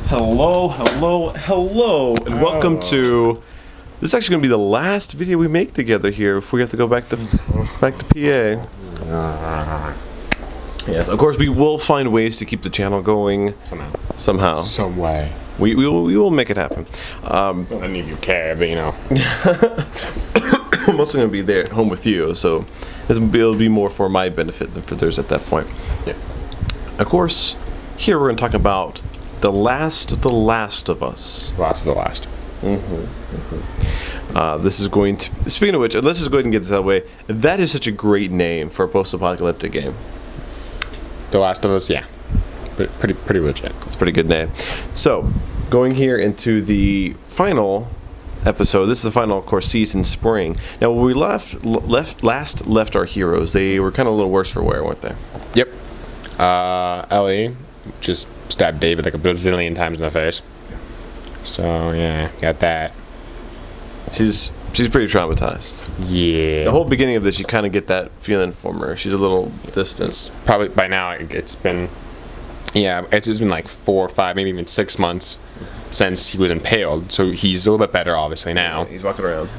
Hello, and welcome to. This is actually going to be the last video we make together here before we have to go back to PA. Yes, of course we will find ways to keep the channel going somehow. Some way. We will make it happen. None of you care, but you know. I'm mostly going to be there at home with you, so it'll be more for my benefit than for theirs at that point. Yeah. Of course, here we're going to talk about The Last of Us. Last of the last. This is going to... Speaking of which, let's just go ahead and get this out of the way. That is such a great name for a post-apocalyptic game. The Last of Us, yeah. Pretty legit. It's a pretty good name. So, going here into the final episode. This is the final, of course, season, spring. Now, when we last left our heroes, they were kind of a little worse for wear, weren't they? Yep. Ellie just stabbed David like a bazillion times in the face. So, yeah, got that. She's pretty traumatized. Yeah. The whole beginning of this, you kind of get that feeling from her. She's a little distant. It's probably, by now, it's been... Yeah, it's been like 4 or 5, maybe even 6 months since he was impaled. So he's a little bit better, obviously, now. Yeah, he's walking around.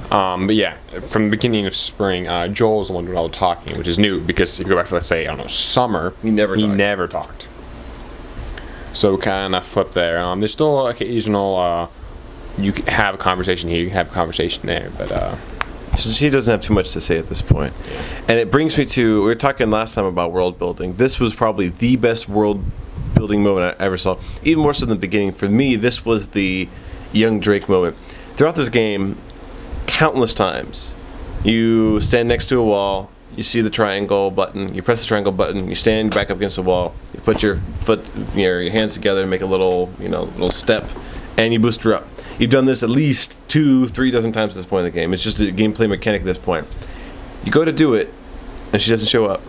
But yeah, from the beginning of spring, Joel's the one doing all the talking, which is new because if you go back to, let's say, I don't know, summer, he never talked. So kind of flip there. There's still occasional, you can have a conversation here, you can have a conversation there, but... She doesn't have too much to say at this point. Yeah. And it brings me to, we were talking last time about world building. This was probably the best world building moment I ever saw. Even more so than the beginning. For me, this was the young Drake moment. Throughout this game, countless times, you stand next to a wall, you see the triangle button, you press the triangle button, you stand back up against the wall, you put your your hands together and make a little step, and you boost her up. You've done this at least 2-3 dozen times at this point in the game. It's just a gameplay mechanic at this point. You go to do it, and she doesn't show up.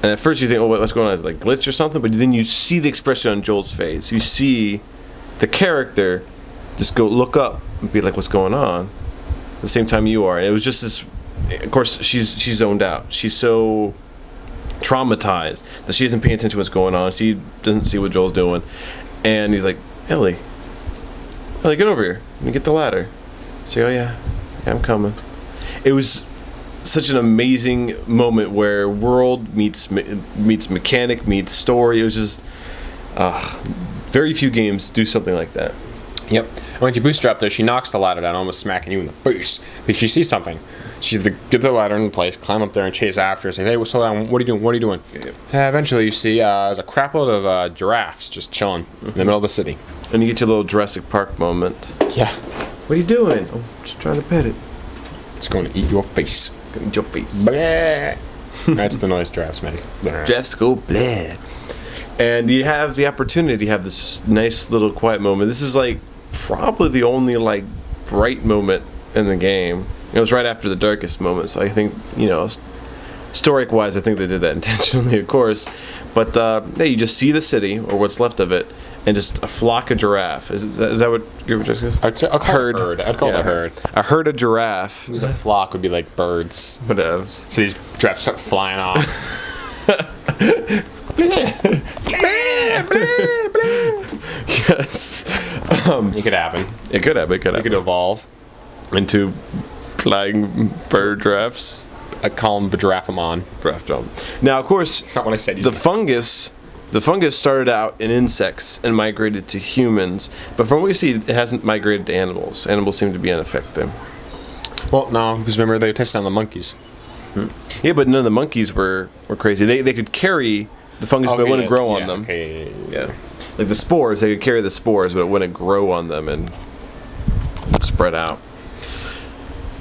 And at first you think, oh, what's going on? Is it like glitch or something? But then you see the expression on Joel's face. You see the character just go look up and be like, what's going on? At the same time you are. And it was just this... Of course, she's zoned out. She's so traumatized that she isn't paying attention to what's going on. She doesn't see what Joel's doing. And he's like, Ellie, get over here. Let me get the ladder. Say, oh yeah, I'm coming. It was such an amazing moment where world meets mechanic meets story. It was just very few games do something like that. Yep. And when you boost her up there, she knocks the ladder down, almost smacking you in the face because she sees something. She's get the ladder in place, climb up there, and chase after her. Say, hey, slow down. What are you doing? What are you doing? Yeah. Eventually, you see there's a crapload of giraffes just chilling in the middle of the city. And you get your little Jurassic Park moment. Yeah. What are you doing? Oh, just trying to pet it. It's going to eat your face. Going to eat your face. Blah. That's the noise giraffes make. Giraffes go blah. And you have the opportunity to have this nice little quiet moment. This is like probably the only like bright moment in the game. It was right after the darkest moment, so I think, story-wise, I think they did that intentionally, of course. But yeah, you just see the city, or what's left of it, and just a flock of giraffe. Is that what you're just going to say? I'd call it a herd. A herd of giraffe. A flock would be like birds. Whatever. So these giraffes start flying off. Yes. It could happen. It could happen. It could evolve into flying bird giraffes. I call them Giraffe-amon. Now, of course, it's not what I said. The fungus started out in insects and migrated to humans, but from what we see, it hasn't migrated to animals. Animals seem to be unaffected. Well, no, because remember they tested on the monkeys. Yeah, but none of the monkeys were crazy. They could carry the fungus, but it wouldn't grow on them. Yeah, like the spores, they could carry the spores, but it wouldn't grow on them and spread out.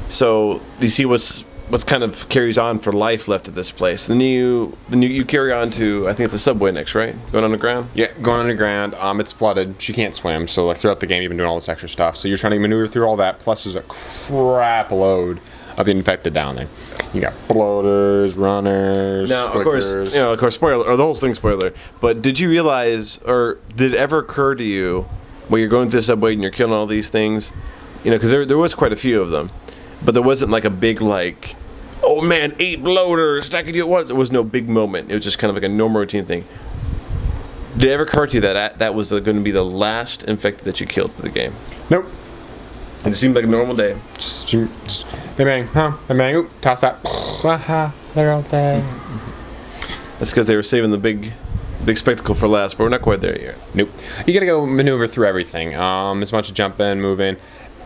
So you see what's kind of carries on for life left at this place. Then you carry on to, I think it's a subway next, right? Going underground? Yeah, going underground. It's flooded. She can't swim, so like throughout the game you've been doing all this extra stuff. So you're trying to maneuver through all that, plus there's a crap load of the infected down there. You got bloaters, runners, now, flickers. Of course, spoiler, or the whole thing spoiler. But did you realize, or did it ever occur to you, when you're going through the subway and you're killing all these things, because there was quite a few of them, but there wasn't like a big like, oh man, 8 bloaters attacking you at once. There was no big moment. It was just kind of like a normal routine thing. Did it ever occur to you that that was going to be the last infected that you killed for the game? Nope. It seemed like a normal day. Just bang, huh? Bang, oop, toss that. They're all dead. That's because they were saving the big spectacle for last, but we're not quite there yet. Nope. You gotta go maneuver through everything. As much as jumping, moving.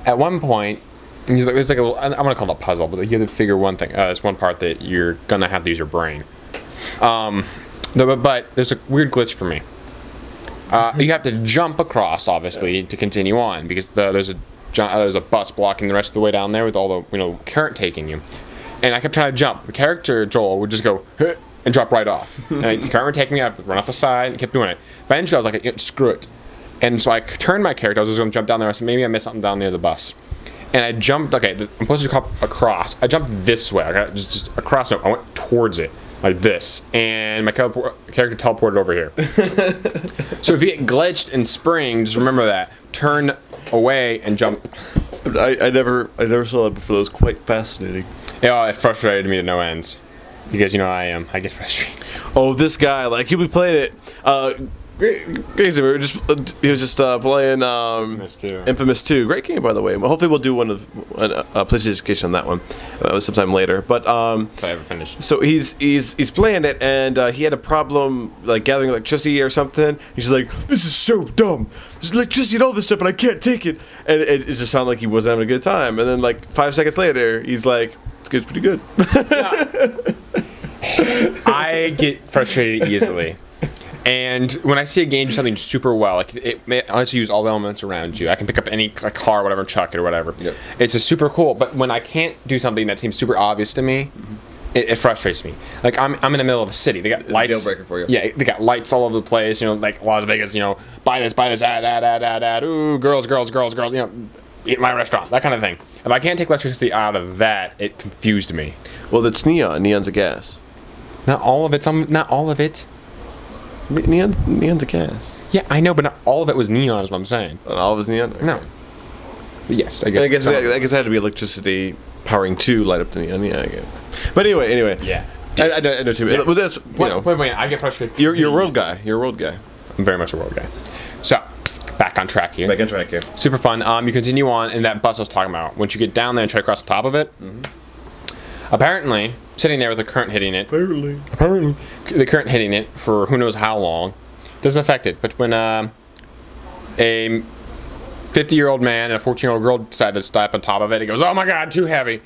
At one point, there's like a little, I'm gonna call it a puzzle, but you have to figure one thing. There's one part that you're gonna have to use your brain. But there's a weird glitch for me. You have to jump across, obviously, to continue on, because there's a bus blocking the rest of the way down there with all the current taking you. And I kept trying to jump. The character Joel would just go and drop right off. And the current would take me, I have to run off the side, and kept doing it. Eventually, I was like, screw it. And so I turned my character. I was just going to jump down there. I said, maybe I missed something down near the bus. And I jumped. Okay, I'm supposed to come across. I jumped this way. I got just across. No, I went towards it like this, and my character teleported over here. So if you get glitched in spring, just remember that. Turn away and jump. I never saw that before. That was quite fascinating. Yeah, it frustrated me to no ends. Because I get frustrated. Oh, this guy, like, he'll be playing it. Crazy. He was just playing Infamous 2. Great game, by the way. Hopefully, we'll do one of PlayStation Education on that one sometime later. But if I ever finish. So he's playing it, and he had a problem like gathering electricity or something. He's like, "This is so dumb. There's electricity and all this stuff, and I can't take it." And it just sounded like he wasn't having a good time. And then like 5 seconds later, he's like, "It's pretty good." I get frustrated easily. And when I see a game do something super well, like it lets you use all the elements around you. I can pick up any car, whatever, chuck it or whatever. Yep. It's a super cool. But when I can't do something that seems super obvious to me, it frustrates me. Like I'm in the middle of a city. They got it's lights. A deal breaker for you. Yeah, they got lights all over the place. Like Las Vegas. Buy this, ooh, girls. Eat my restaurant. That kind of thing. If I can't take electricity out of that, it confused me. Well, it's neon. Neon's a gas. Not all of it. Not all of it. Neon's a gas. Yeah, I know, but not all of it was neon, is what I'm saying. Not all of it's neon? Okay. No. But yes, I guess. I guess it had to be electricity powering to light up the neon. Yeah, I get it. But anyway. Yeah. I know too. Yeah. Well, that's, wait, I get frustrated. You're a world guy. You're a world guy. I'm very much a world guy. So, back on track here. Back on track here. Super fun. You continue on in that bus I was talking about. Once you get down there and try to cross the top of it, apparently, sitting there with the current hitting it. Apparently, the current hitting it for who knows how long doesn't affect it. But when a 50-year-old man and a 14-year-old girl decide to step on top of it, it goes, "Oh my God, too heavy."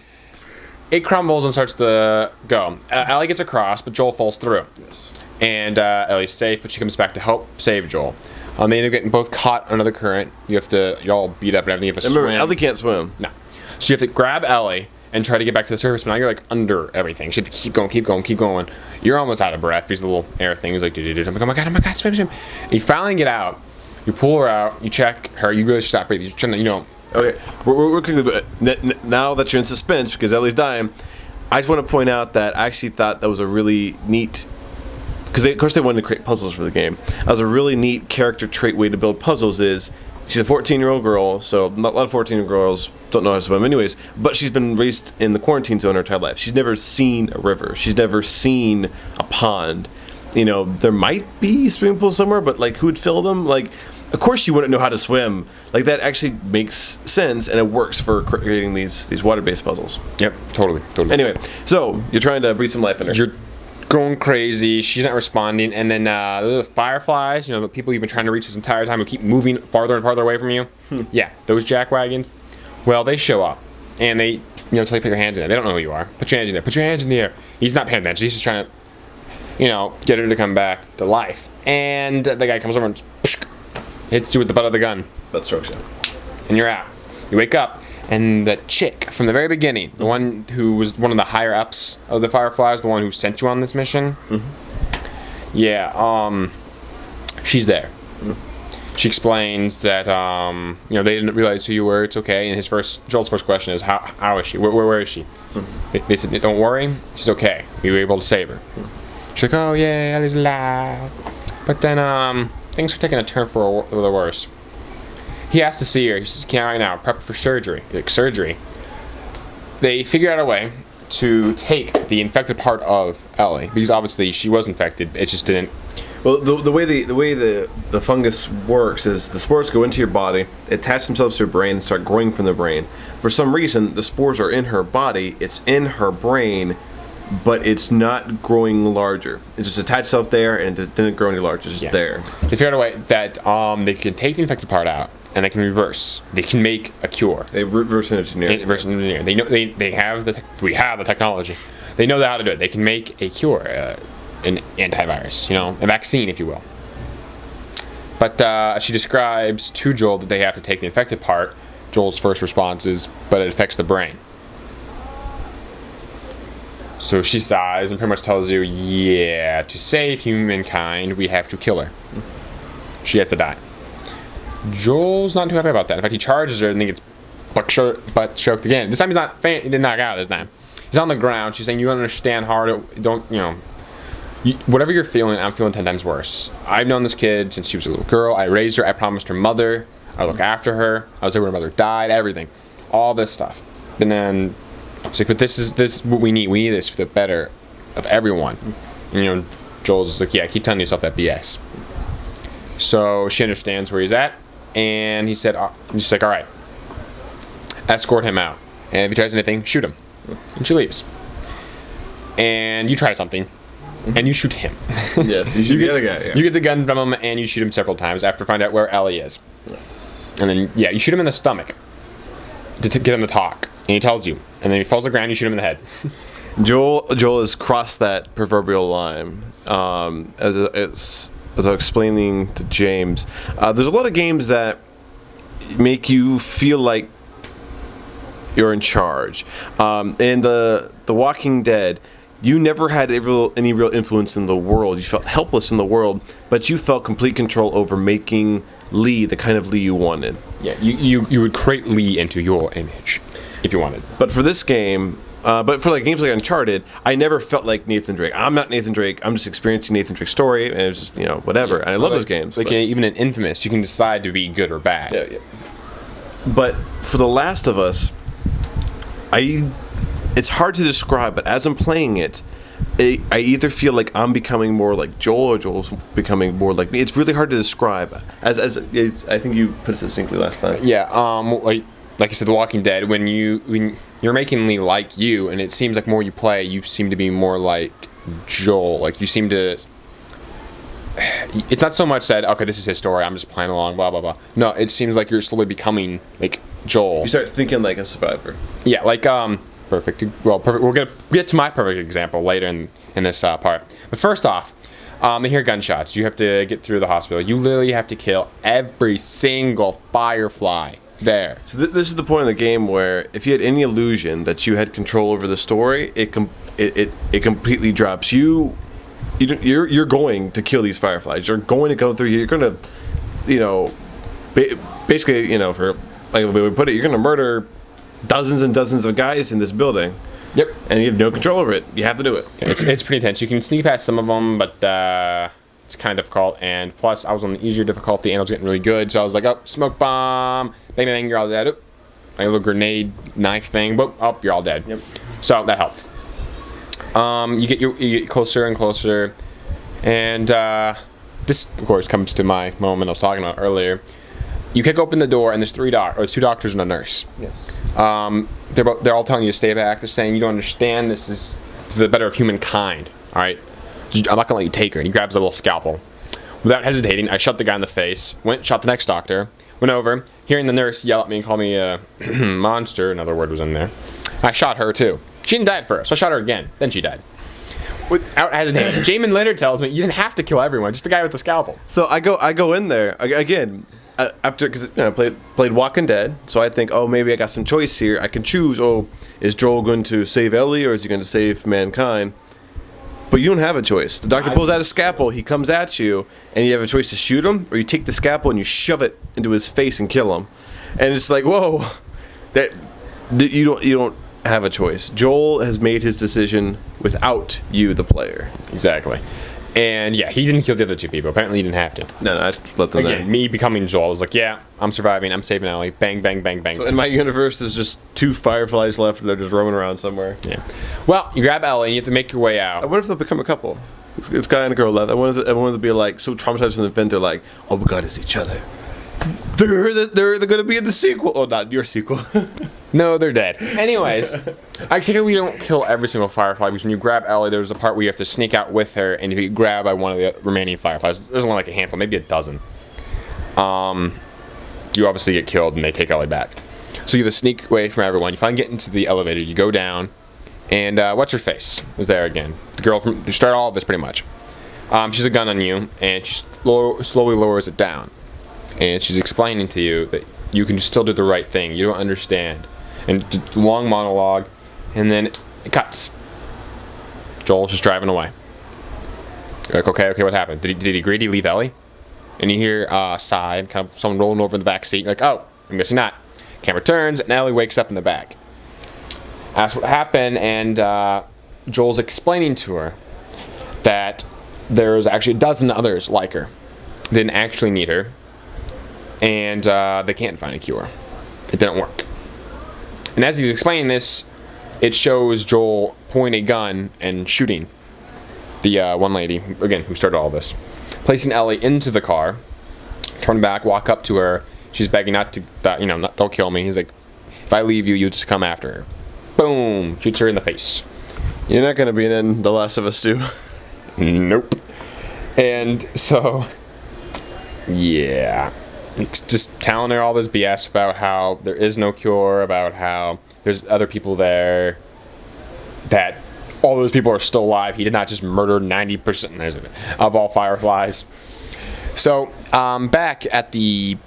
It crumbles and starts to go. Ellie gets across, but Joel falls through. Yes. And Ellie's safe, but she comes back to help save Joel. They end up getting both caught under the current. You're all beat up and everything. You have to swim. Remember, Ellie can't swim. No. So you have to grab Ellie and try to get back to the surface, but now you're like under everything. So you have to keep going. You're almost out of breath because the little air thing is like, I'm like, oh my god, swim. And you finally get out. You pull her out. You check her. You really stop breathing. You're trying to, Okay, we're quickly, but now that you're in suspense because Ellie's dying, I just want to point out that I actually thought that was a really neat, because of course they wanted to create puzzles for the game. That was a really neat character trait way to build puzzles. Is she's a 14-year-old girl, so not a lot of 14-year-old girls don't know how to swim anyways, but she's been raised in the quarantine zone her entire life. She's never seen a river. She's never seen a pond. There might be swimming pools somewhere, but like who would fill them? Like, of course you wouldn't know how to swim. Like that actually makes sense, and it works for creating these water-based puzzles. Yep, totally. Anyway, so you're trying to breathe some life in her. You're going crazy. She's not responding, and then the fireflies. The people you've been trying to reach this entire time who keep moving farther and farther away from you. Yeah, those jackwagons. Well, they show up, and they tell you to put your hands in there. They don't know who you are. Put your hands in there. Put your hands in the air. He's not paying attention. He's just trying to, get her to come back to life. And the guy comes over and hits you with the butt of the gun. That strokes you. And you're out. You wake up, and the chick from the very beginning, the one who was one of the higher ups of the Fireflies, the one who sent you on this mission, she's there. She explains that they didn't realize who you were. It's okay. And Joel's first question is, how is she? Where is she? They said, don't worry, she's okay. We were able to save her. She's like, oh yeah, Ellie's alive. But then things are taking a turn for the worse. He has to see her. He says, can't right now. Prep for surgery. Surgery. They figure out a way to take the infected part of Ellie, because obviously she was infected. It just didn't Well, the way the fungus works is the spores go into your body, attach themselves to your brain, and start growing from the brain. For some reason, the spores are in her body. It's in her brain, but it's not growing larger. It just attached itself there, and it didn't grow any larger. It's just there. They figured out a way that they can take the infected part out, and they can reverse. They can make a cure. They reverse engineer. Reverse engineer. They know they have we have the technology. They know how to do it. They can make a cure, an antivirus, a vaccine, if you will. But she describes to Joel that they have to take the infected part. Joel's first response is, but it affects the brain. So she sighs and pretty much tells you, yeah, to save humankind, we have to kill her. She has to die. Joel's not too happy about that. In fact, he charges her and then gets butt choked again. This time he's not, he didn't knock out this time. He's on the ground. She's saying, you don't understand hard. Don't, whatever you're feeling, I'm feeling 10 times worse. I've known this kid since she was a little girl. I raised her. I promised her mother. I look after her. I was there when her mother died. Everything. All this stuff. And then she's like, but this is what we need. We need this for the better of everyone. And, Joel's like, yeah, keep telling yourself that BS. So she understands where he's at. And he said, she's like, all right, escort him out. And if he tries anything, shoot him. And she leaves. And you try something. And you shoot him. Yes, you shoot the other guy. Yeah. You get the gun from him and you shoot him several times after find out where Ellie is. Yes. And then, you shoot him in the stomach to get him to talk. And he tells you. And then he falls to the ground, you shoot him in the head. Joel has crossed that proverbial line. As I was explaining to James, there's a lot of games that make you feel like you're in charge. In the Walking Dead, you never had any real influence in the world. You felt helpless in the world, but you felt complete control over making Lee the kind of Lee you wanted. Yeah, you would create Lee into your image if you wanted. But for this game, but for like games like Uncharted, I never felt like Nathan Drake. I'm not Nathan Drake. I'm just experiencing Nathan Drake's story, and it's just whatever. Yeah. And I love those games. Like even in Infamous, you can decide to be good or bad. Yeah. But for The Last of Us, it's hard to describe, but as I'm playing it, I either feel like I'm becoming more like Joel or Joel's becoming more like me. It's really hard to describe. As I think you put it succinctly last time. Yeah. Like I said, The Walking Dead. When you're making Lee like you, and it seems like more you play, you seem to be more like Joel. Like you seem to. It's not so much that okay, this is his story. I'm just playing along. Blah blah blah. No, it seems like you're slowly becoming like Joel. You start thinking like a survivor. Yeah, like perfect. Well, perfect. We're gonna get to my perfect example later in this part. But first off, they hear gunshots. You have to get through the hospital. You literally have to kill every single firefly there. So this is the point in the game where if you had any illusion that you had control over the story, it completely drops. You're going to kill these fireflies. You're going to go through. You're going to, basically, for like the way we put it, you're going to murder dozens and dozens of guys in this building. Yep. And you have no control over it. You have to do it. It's pretty intense. You can sneak past some of them, but it's kind of difficult. And plus, I was on the easier difficulty, and I was getting really good. So I was like, oh, smoke bomb, bang, bang, bang, you're all dead. Oop. Like a little grenade knife thing. Boop, oh, you're all dead. Yep. So that helped. You get closer and closer, and this, of course, comes to my moment I was talking about earlier. You kick open the door, and there's two doctors and a nurse. Yes. They're all telling you to stay back. They're saying you don't understand. This is for the better of humankind. All right. I'm not gonna let you take her. And he grabs a little scalpel. Without hesitating, I shot the guy in the face. Shot the next doctor. Went over, hearing the nurse yell at me and call me a monster. Another word was in there. I shot her too. She didn't die at first. So I shot her again. Then she died. Without hesitating. Jamin later tells me you didn't have to kill everyone. Just the guy with the scalpel. So I go in there again. After, because I played Walking Dead, so I think, oh, maybe I got some choice here. I can choose. Oh, is Joel going to save Ellie or is he going to save mankind? But you don't have a choice. The doctor pulls out a scalpel. He comes at you, and you have a choice to shoot him, or you take the scalpel and you shove it into his face and kill him. And it's like, whoa, that you don't have a choice. Joel has made his decision without you, the player. Exactly. And yeah, he didn't kill the other two people. Apparently, he didn't have to. No, I let them there. Me becoming Joel, I was like, yeah, I'm surviving. I'm saving Ellie. Bang, bang, bang, bang. So in my universe, there's just 2 fireflies left. They're just roaming around somewhere. Yeah. Well, you grab Ellie and you have to make your way out. I wonder if they'll become a couple. It's guy and a girl left. Everyone would be like so traumatized from the event. They're like, "Oh my God, it's each other." They're gonna be in the sequel. Oh, not your sequel. No, they're dead. Anyways, actually, we don't kill every single Firefly because when you grab Ellie, there's a part where you have to sneak out with her, and if you grab by one of the remaining Fireflies, there's only like a handful, maybe a dozen. You obviously get killed, and they take Ellie back. So you have to sneak away from everyone. You finally get into the elevator. You go down, and what's her face is there again? The girl from the start all of this pretty much. She's a gun on you, and she slowly lowers it down, and she's explaining to you that you can still do the right thing. You don't understand. And long monologue, and then it cuts. Joel's just driving away. You're like, okay, what happened? Did he agree to leave Ellie? And you hear a sigh, and kind of someone rolling over in the back seat. You're like, oh, I'm guessing not. Camera turns, and Ellie wakes up in the back. Asks what happened, and Joel's explaining to her that there's actually a dozen others like her. They didn't actually need her, and they can't find a cure. It didn't work. And as he's explaining this, it shows Joel pointing a gun and shooting the one lady, again, who started all this. Placing Ellie into the car, turn back, walk up to her. She's begging not to, don't kill me. He's like, if I leave you, you'd come after her. Boom! Shoots her in the face. You're not going to be in The Last of Us 2. Nope. And so, yeah. Just telling her all this BS about how there is no cure, about how there's other people there, that all those people are still alive. He did not just murder 90% of all Fireflies. So, back at you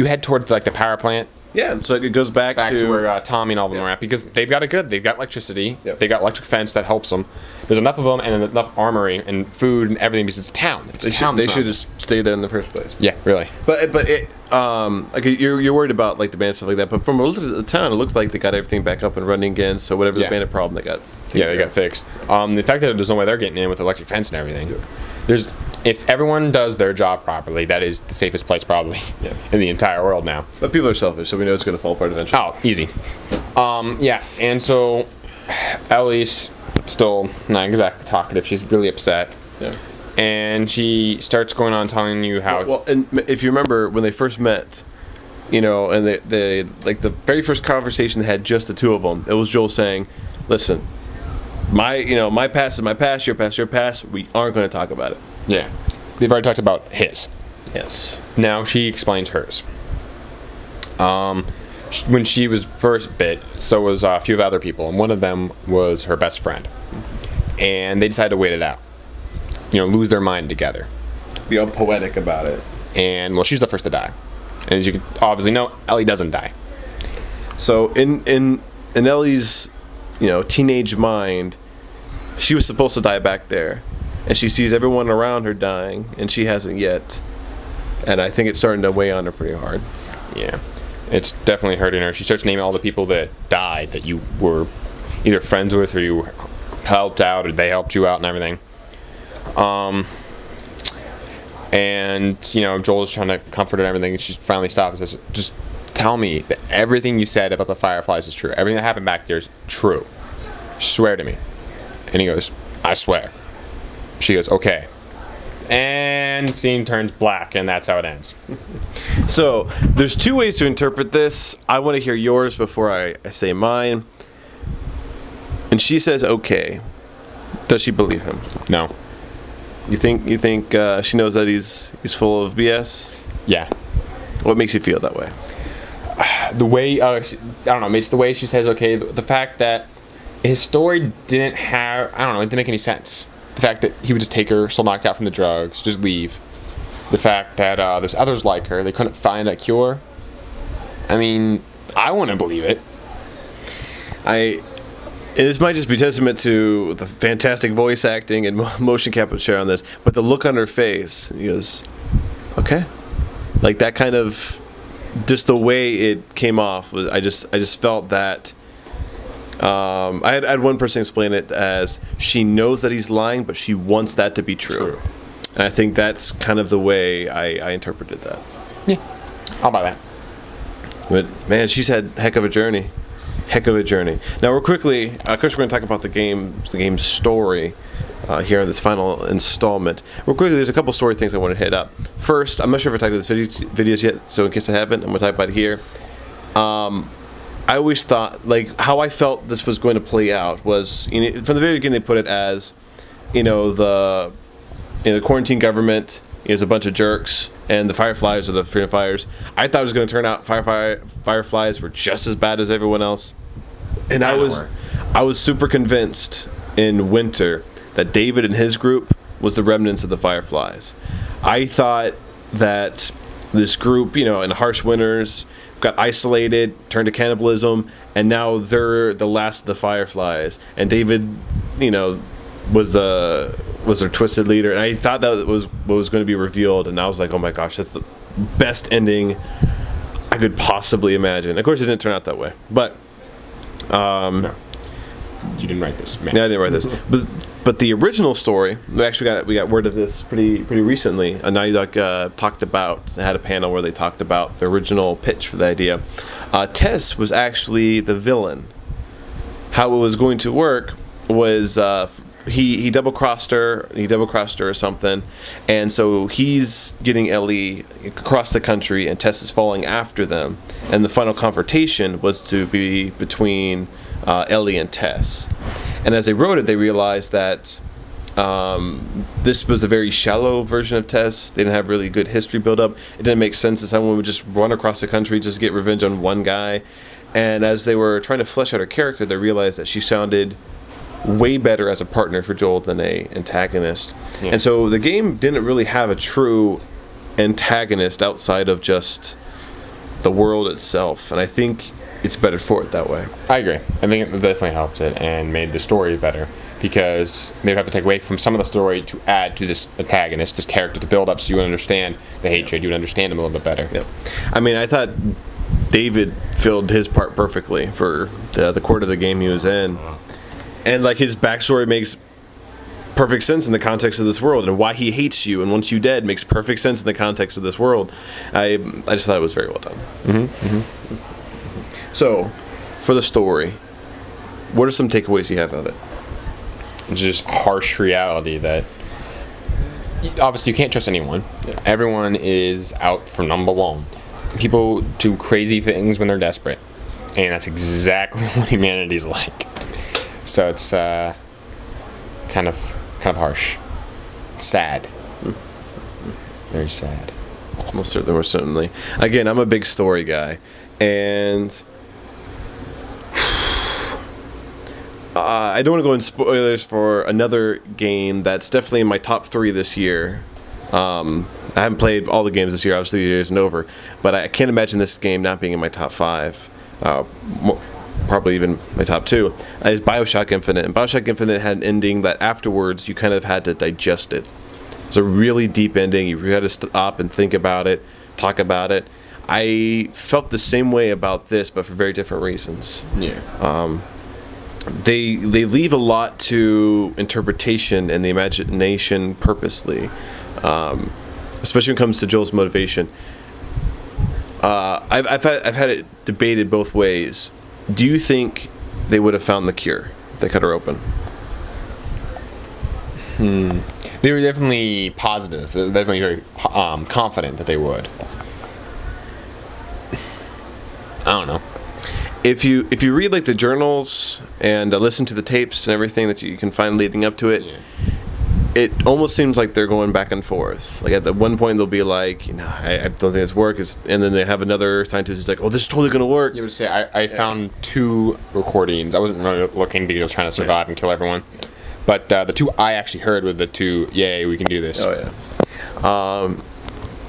head towards like the power plant. Yeah, so it goes back to where Tommy and all of them are at, because they've got they've got electricity, they've got electric fence that helps them. There's enough of them and enough armory and food and everything because it's town. They should just stay there in the first place. Yeah, really. But it like you're worried about like the bandit stuff like that. But from a look at the town, it looked like they got everything back up and running again. So whatever the bandit problem they got. They got fixed. The fact that there's no way they're getting in with electric fence and everything. If everyone does their job properly, that is the safest place probably in the entire world now. But people are selfish, so we know it's going to fall apart eventually. Oh, easy. And so Ellie's still not exactly talkative. She's really upset. Yeah. And she starts going on telling you how... Well, and if you remember, when they first met, and they like the very first conversation they had, just the two of them, it was Joel saying, listen, my past is my past, your past is your past, we aren't going to talk about it. Yeah. They've already talked about his. Yes. Now she explains hers. When she was first bit, so was a few of other people, and one of them was her best friend. And they decided to wait it out. Lose their mind together. Be all poetic about it. And, well, she's the first to die. And as you can obviously know, Ellie doesn't die. So in Ellie's, teenage mind, she was supposed to die back there. And she sees everyone around her dying, and she hasn't yet. And I think it's starting to weigh on her pretty hard. Yeah. It's definitely hurting her. She starts naming all the people that died that you were either friends with or you helped out or they helped you out and everything. And, Joel's trying to comfort her and everything, and she finally stops and says, just tell me that everything you said about the Fireflies is true. Everything that happened back there is true. Swear to me. And he goes, I swear. She goes, okay. And scene turns black, and that's how it ends. So, there's two ways to interpret this. I want to hear yours before I say mine. And she says, okay. Does she believe him? No. You think she knows that he's full of BS? Yeah. What makes you feel that way? The way, I don't know, it's the way she says, okay, the fact that his story didn't have, I don't know, it didn't make any sense. The fact that he would just take her, still knocked out from the drugs, just leave. The fact that there's others like her, they couldn't find a cure. I mean, I want to believe it. This might just be testament to the fantastic voice acting and motion capture share on this, but the look on her face, he goes, okay. Like that kind of, just the way it came off, I just felt that. I had one person explain it as she knows that he's lying, but she wants that to be true. And I think that's kind of the way I interpreted that. Yeah, I'll buy that. But man, she's had heck of a journey. Now we're quickly, of course, we're going to talk about the game's story. here in this final installment. Real quickly, there's a couple story things I want to hit up. First, I'm not sure if I talked about this videos yet, so in case I haven't, I'm going to talk about it here. I always thought, like, how I felt this was going to play out was, from the very beginning, they put it as, the quarantine government is a bunch of jerks, and the Fireflies are the freedom fighters. I thought it was going to turn out Fireflies were just as bad as everyone else, and I was super convinced in Winter that David and his group was the remnants of the Fireflies. I thought that this group, in harsh winters, got isolated, turned to cannibalism, and now they're the last of the Fireflies. And David, was their twisted leader. And I thought that was what was going to be revealed, and I was like, oh my gosh, that's the best ending I could possibly imagine. Of course, it didn't turn out that way, but No. You didn't write this, man. Yeah, I didn't write this. But the original story, we got word of this pretty recently. Naughty Dog talked about, they had a panel where they talked about the original pitch for the idea. Tess was actually the villain. How it was going to work was he double-crossed her or something, and so he's getting Ellie across the country, and Tess is following after them. And the final confrontation was to be between Ellie and Tess. And as they wrote it, they realized that this was a very shallow version of Tess. They didn't have really good history build up. It didn't make sense that someone would just run across the country just to get revenge on one guy. And as they were trying to flesh out her character, they realized that she sounded way better as a partner for Joel than a antagonist. Yeah. And so the game didn't really have a true antagonist outside of just the world itself. And I think it's better for it that way. I agree. I think it definitely helped it and made the story better, because they'd have to take away from some of the story to add to this antagonist, this character, to build up so you would understand the hatred, you would understand him a little bit better. Yeah. I mean, I thought David filled his part perfectly for the court of the game he was in. And like his backstory makes perfect sense in the context of this world, and why he hates you and wants you dead makes perfect sense in the context of this world. I just thought it was very well done. Mm-hmm. Mm-hmm. So, for the story, what are some takeaways you have of it? It's just harsh reality that obviously you can't trust anyone. Yeah. Everyone is out for number one. People do crazy things when they're desperate, and that's exactly what humanity's like. So it's kind of harsh, sad, very sad. Most certainly. Again, I'm a big story guy, and I don't want to go in spoilers for another game that's definitely in my top 3 this year. I haven't played all the games this year, obviously the year isn't over, but I can't imagine this game not being in my top 5. Probably even my top 2, is BioShock Infinite. And BioShock Infinite had an ending that afterwards you kind of had to digest it. It's a really deep ending. You had to stop and think about it, talk about it. I felt the same way about this, but for very different reasons. Yeah. They leave a lot to interpretation and the imagination purposely, especially when it comes to Joel's motivation. I've had it debated both ways. Do you think they would have found the cure if they cut her open? They were definitely positive. They were definitely very confident that they would. I don't know. If you read like the journals and listen to the tapes and everything that you can find leading up to it, yeah, it almost seems like they're going back and forth. Like at the one point they'll be like, I don't think this works, and then they have another scientist who's like, oh, this is totally gonna work. You would say I found 2 recordings. I wasn't really looking because I was trying to survive and kill everyone, but the 2 I actually heard were the 2. Yay, we can do this. Oh yeah.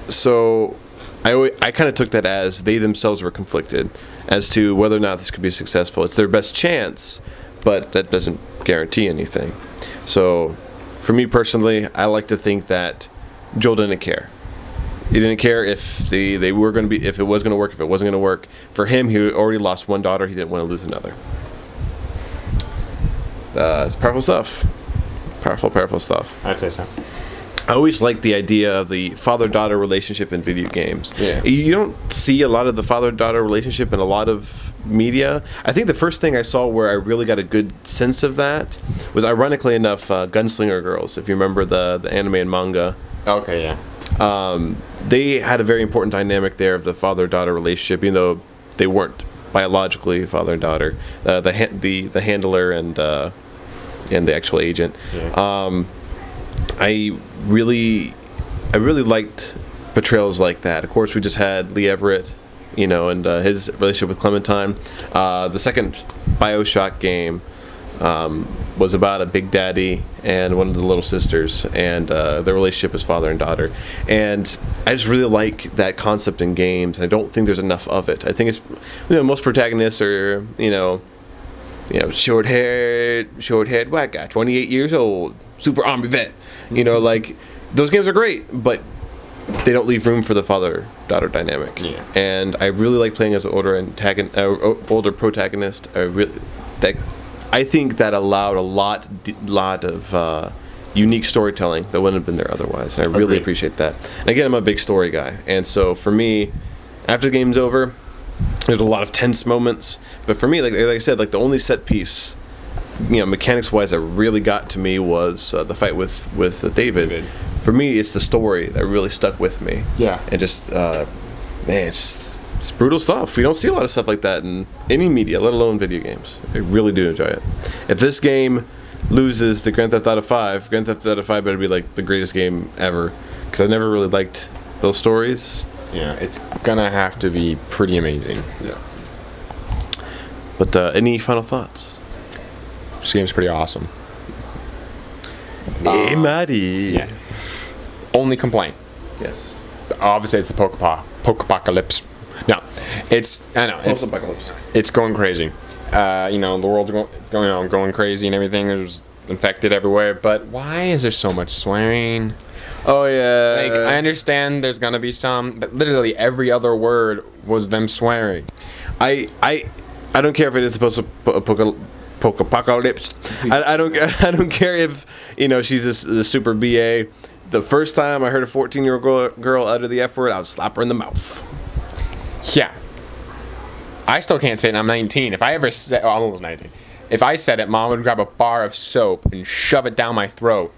So I kind of took that as they themselves were conflicted as to whether or not this could be successful. It's their best chance, but that doesn't guarantee anything. So for me personally, I like to think that Joel didn't care. He didn't care if they were going to be, if it was going to work, if it wasn't going to work. For him, he already lost one daughter. He didn't want to lose another. It's powerful stuff. Powerful stuff. I'd say so. I always like the idea of the father-daughter relationship in video games. Yeah. You don't see a lot of the father-daughter relationship in a lot of media. I think the first thing I saw where I really got a good sense of that was, ironically enough, Gunslinger Girls. If you remember the anime and manga. Okay, yeah. They had a very important dynamic there of the father-daughter relationship, even though they weren't biologically father and daughter. The handler and the actual agent. Yeah. I really liked portrayals like that. Of course, we just had Lee Everett, and his relationship with Clementine. The second BioShock game was about a big daddy and one of the little sisters, and their relationship as father and daughter. And I just really like that concept in games, and I don't think there's enough of it. I think it's, most protagonists are, short-haired white guy, 28 years old, super army vet. Like, those games are great, but they don't leave room for the father-daughter dynamic. Yeah. And I really like playing as an older protagonist. I think that allowed a lot of unique storytelling that wouldn't have been there otherwise. And I really Agreed. appreciate that. And again, I'm a big story guy, and so for me, after the game's over, there's a lot of tense moments. But for me, like I said, like the only set piece, mechanics-wise, that really got to me was the fight with David. For me, it's the story that really stuck with me. Yeah. And just, it's brutal stuff. We don't see a lot of stuff like that in any media, let alone video games. I really do enjoy it. If this game loses the Grand Theft Auto 5, Grand Theft Auto 5 better be like the greatest game ever, because I never really liked those stories. Yeah, it's gonna have to be pretty amazing. Yeah. But any final thoughts? This game's pretty awesome. Hey, Maddie. Yeah. Only complaint. Yes. Obviously, it's the Pokepocalypse. No, it's going crazy. The world's going crazy and everything. There's infected everywhere. But why is there so much swearing? Oh yeah. Like, I understand there's gonna be some, but literally every other word was them swearing. I don't care if it is supposed to Pokepocalypse. I don't care if she's the super BA. The first time I heard a 14-year-old girl utter the F word, I would slap her in the mouth. Yeah. I still can't say it, and I'm 19. If I ever said... I'm almost 19. If I said it, Mom would grab a bar of soap and shove it down my throat.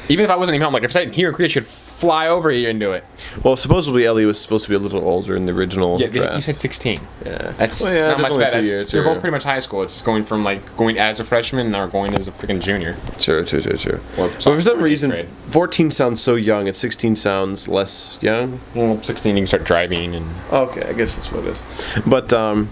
Even if I wasn't even home. Like, if I said it here in Korea, she'd fly over here and do it. Well, supposedly Ellie was supposed to be a little older in the original draft. You said 16. Yeah. That's not much better. They're both pretty much high school. It's going from, going as a freshman or going as a freaking junior. Sure. But for some reason, 14 sounds so young and 16 sounds less young. Well, 16 you can start driving and... Okay, I guess that's what it is. But, no,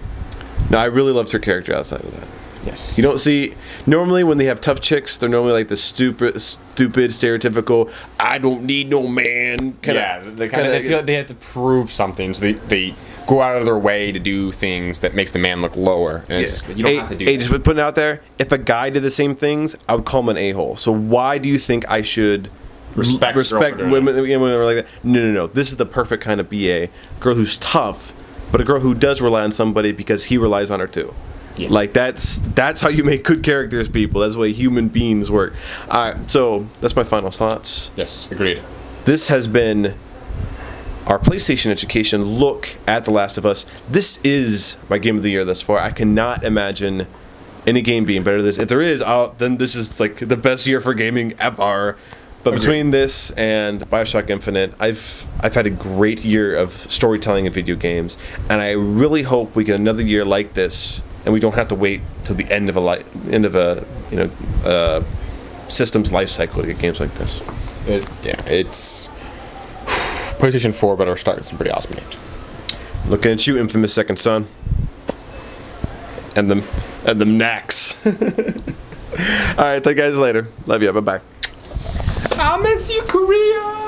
I really loved her character outside of that. Yes. You don't see... Normally, when they have tough chicks, they're normally like the stupid, stereotypical, I don't need no man. They feel like they have to prove something, so they go out of their way to do things that makes the man look lower. And it's just, you don't have to do that. Just putting it out there, if a guy did the same things, I would call him an a-hole. So why do you think I should respect women who are like that? No. This is the perfect kind of BA. A girl who's tough, but a girl who does rely on somebody because he relies on her too. Yeah. Like, that's how you make good characters, people. That's the way human beings work. All right, so that's my final thoughts. Yes, agreed. This has been our PlayStation Education look at The Last of Us. This is my game of the year thus far. I cannot imagine any game being better than this. If there is, then this is like the best year for gaming ever. But between this and BioShock Infinite, I've had a great year of storytelling in video games, and I really hope we get another year like this, and we don't have to wait till the end of a system's life cycle to get games like this. It's PlayStation 4 better start with some pretty awesome games. Looking at you, infamous Second Son, and them knacks. All right, talk to you guys later. Love you. Bye bye. I miss you, Korea.